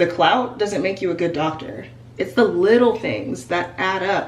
The clout doesn't make you a good doctor. It's the little things that add up.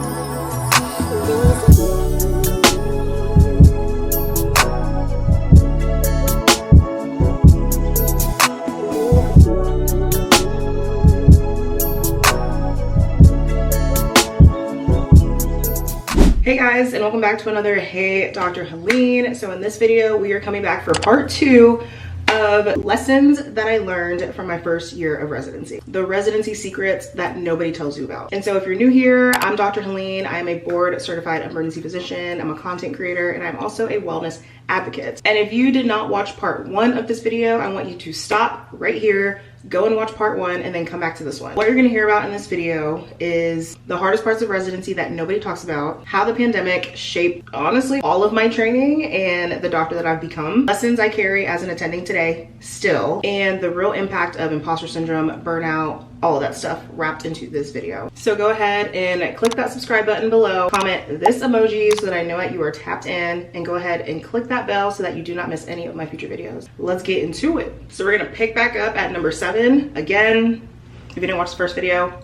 Hey guys, and welcome back to another Hey Dr. Helene. So in this video, we are coming back for part 2 of lessons that I learned from my first year of residency. The residency secrets that nobody tells you about. And so if you're new here, I'm Dr. Helene. I'm a board certified emergency physician. I'm a content creator, and I'm also a wellness advocate. And if you did not watch part 1 of this video, I want you to stop right here, go and watch part 1, and then come back to this one. What you're gonna hear about in this video is the hardest parts of residency that nobody talks about, how the pandemic shaped, honestly, all of my training and the doctor that I've become, lessons I carry as an attending today still, and the real impact of imposter syndrome, burnout, all of that stuff wrapped into this video. So go ahead and click that subscribe button below, comment this emoji so that I know that you are tapped in, and go ahead and click that bell so that you do not miss any of my future videos. Let's get into it. So we're gonna pick back up at number 7. Again, if you didn't watch the first video,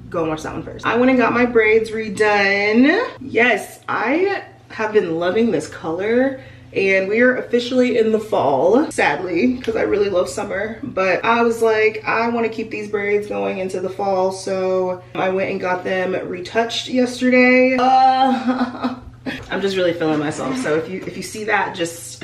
go and watch that one first. I went and got my braids redone. Yes, I have been loving this color. And we are officially in the fall, sadly, because I really love summer. But I was like, I want to keep these braids going into the fall. So I went and got them retouched yesterday. I'm just really feeling myself. So if you see that, just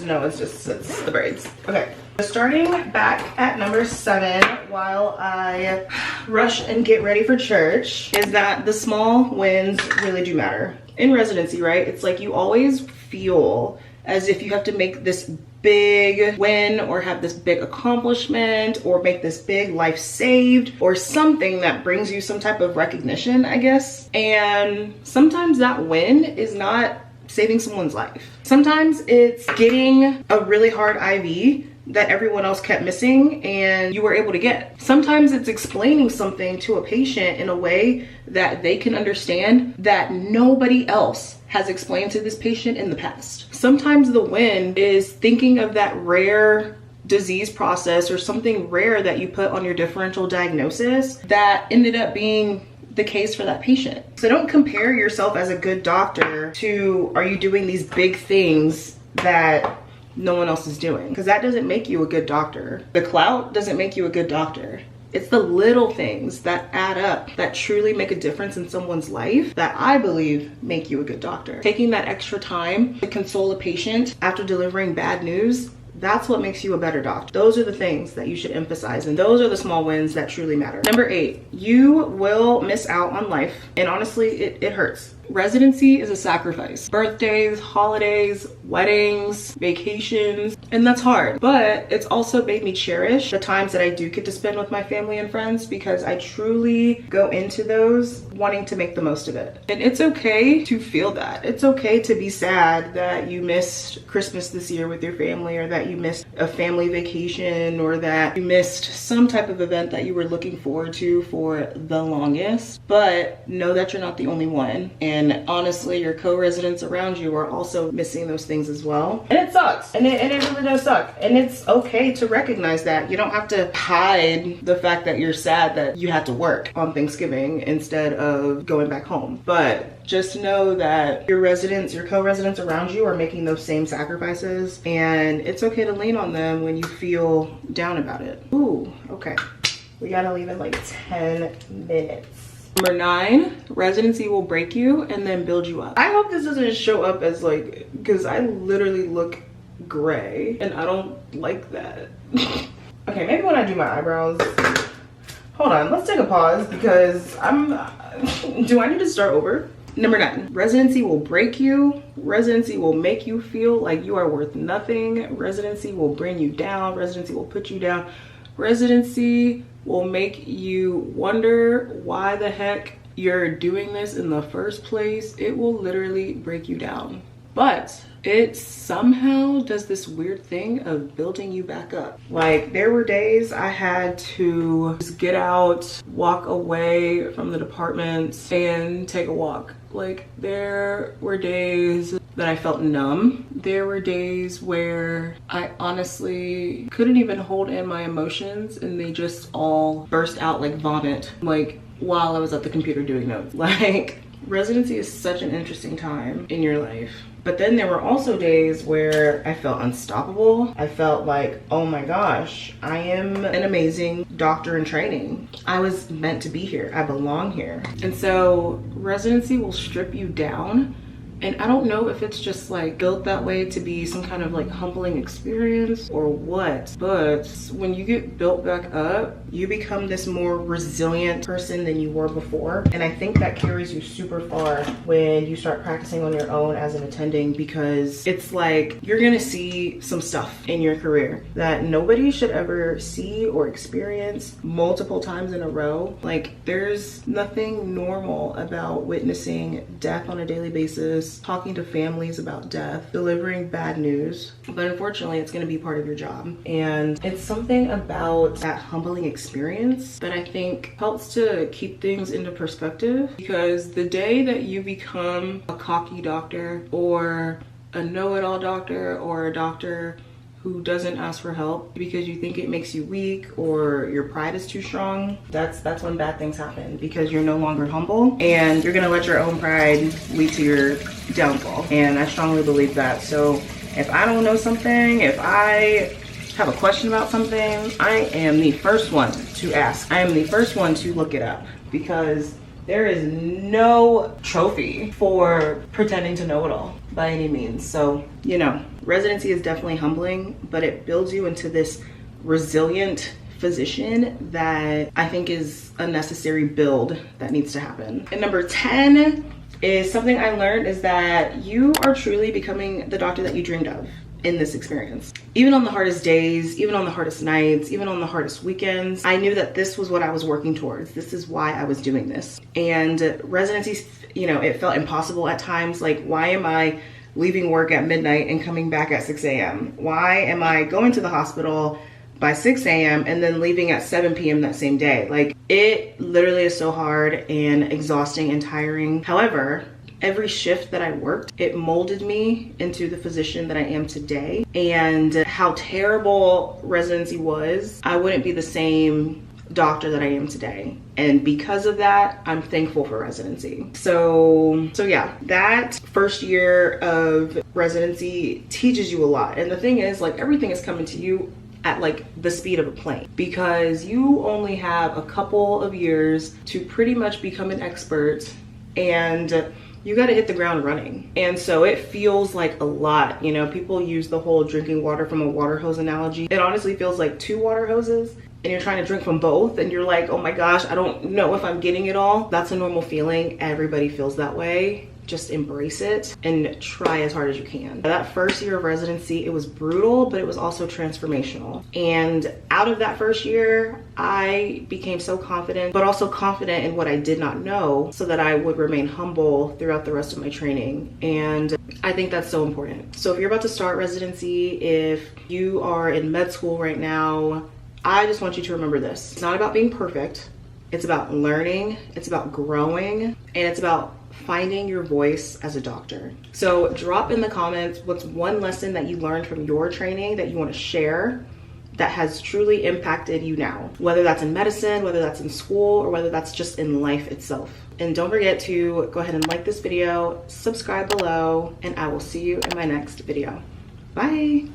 know it's the braids. Okay. Starting back at number 7 while I rush and get ready for church is that the small wins really do matter. In residency, right? It's like you always feel as if you have to make this big win or have this big accomplishment or make this big life saved or something that brings you some type of recognition, I guess. And sometimes that win is not saving someone's life. Sometimes it's getting a really hard IV that everyone else kept missing and you were able to get. Sometimes it's explaining something to a patient in a way that they can understand that nobody else has explained to this patient in the past. Sometimes the win is thinking of that rare disease process or something rare that you put on your differential diagnosis that ended up being the case for that patient. So don't compare yourself as a good doctor to, are you doing these big things that no one else is doing? Because that doesn't make you a good doctor. The clout doesn't make you a good doctor. It's the little things that add up that truly make a difference in someone's life that I believe make you a good doctor. Taking that extra time to console a patient after delivering bad news, that's what makes you a better doctor. Those are the things that you should emphasize, and those are the small wins that truly matter. Number 8, you will miss out on life, and honestly, it hurts. Residency is a sacrifice. Birthdays, holidays, weddings, vacations, and that's hard. But it's also made me cherish the times that I do get to spend with my family and friends because I truly go into those wanting to make the most of it. And it's okay to feel that. It's okay to be sad that you missed Christmas this year with your family, or that you missed a family vacation, or that you missed some type of event that you were looking forward to for the longest. But know that you're not the only one. And honestly, your co-residents around you are also missing those things as well. And it sucks. And it really does suck. And it's okay to recognize that. You don't have to hide the fact that you're sad that you had to work on Thanksgiving instead of going back home. But just know that your residents, your co-residents around you are making those same sacrifices. And it's okay to lean on them when you feel down about it. Ooh, okay. We gotta leave in like 10 minutes. Number 9, residency will break you and then build you up. I hope this doesn't show up as like, because I literally look gray and I don't like that. Okay, maybe when I do my eyebrows. Hold on, let's take a pause because do I need to start over? Number 9, residency will break you. Residency will make you feel like you are worth nothing. Residency will bring you down. Residency will put you down. Residency will make you wonder why the heck you're doing this in the first place. It will literally break you down. But it somehow does this weird thing of building you back up. Like, there were days I had to just get out, walk away from the department and take a walk. Like, there were days that I felt numb. There were days where I honestly couldn't even hold in my emotions and they just all burst out like vomit, like while I was at the computer doing notes. Like, residency is such an interesting time in your life. But then there were also days where I felt unstoppable. I felt like, oh my gosh, I am an amazing doctor in training. I was meant to be here. I belong here. And so residency will strip you down. And I don't know if it's just like built that way to be some kind of like humbling experience or what, but when you get built back up, you become this more resilient person than you were before. And I think that carries you super far when you start practicing on your own as an attending, because it's like you're gonna see some stuff in your career that nobody should ever see or experience multiple times in a row. Like, there's nothing normal about witnessing death on a daily basis, talking to families about death, delivering bad news, but unfortunately it's going to be part of your job. And it's something about that humbling experience that I think helps to keep things into perspective, because the day that you become a cocky doctor or a know-it-all doctor or a doctor who doesn't ask for help because you think it makes you weak or your pride is too strong, that's when bad things happen, because you're no longer humble and you're gonna let your own pride lead to your downfall. And I strongly believe that. So if I don't know something, if I have a question about something, I am the first one to ask. I am the first one to look it up, because there is no trophy for pretending to know it all by any means. So, you know, residency is definitely humbling, but it builds you into this resilient physician that I think is a necessary build that needs to happen. And number 10 is something I learned, is that you are truly becoming the doctor that you dreamed of in this experience. Even on the hardest days, even on the hardest nights, even on the hardest weekends, I knew that this was what I was working towards. This is why I was doing this. And residency, you know, it felt impossible at times. Like, why am I leaving work at midnight and coming back at 6 a.m.? Why am I going to the hospital by 6 a.m. and then leaving at 7 p.m. that same day? Like, it literally is so hard and exhausting and tiring. However, every shift that I worked, it molded me into the physician that I am today. And how terrible residency was, I wouldn't be the same doctor that I am today. And because of that, I'm thankful for residency. So yeah, that first year of residency teaches you a lot. And the thing is, like, everything is coming to you at like the speed of a plane, because you only have a couple of years to pretty much become an expert, and you got to hit the ground running. And so it feels like a lot. You know, people use the whole drinking water from a water hose analogy. It honestly feels like 2 water hoses, and you're trying to drink from both, and you're like, oh my gosh, I don't know if I'm getting it all. That's a normal feeling. Everybody feels that way. Just embrace it and try as hard as you can. That first year of residency, it was brutal, but it was also transformational. And out of that first year, I became so confident, but also confident in what I did not know, so that I would remain humble throughout the rest of my training. And I think that's so important. So if you're about to start residency, if you are in med school right now, I just want you to remember this. It's not about being perfect. It's about learning, it's about growing, and it's about finding your voice as a doctor. So drop in the comments what's one lesson that you learned from your training that you want to share that has truly impacted you now, whether that's in medicine, whether that's in school, or whether that's just in life itself. And don't forget to go ahead and like this video, subscribe below, and I will see you in my next video. Bye.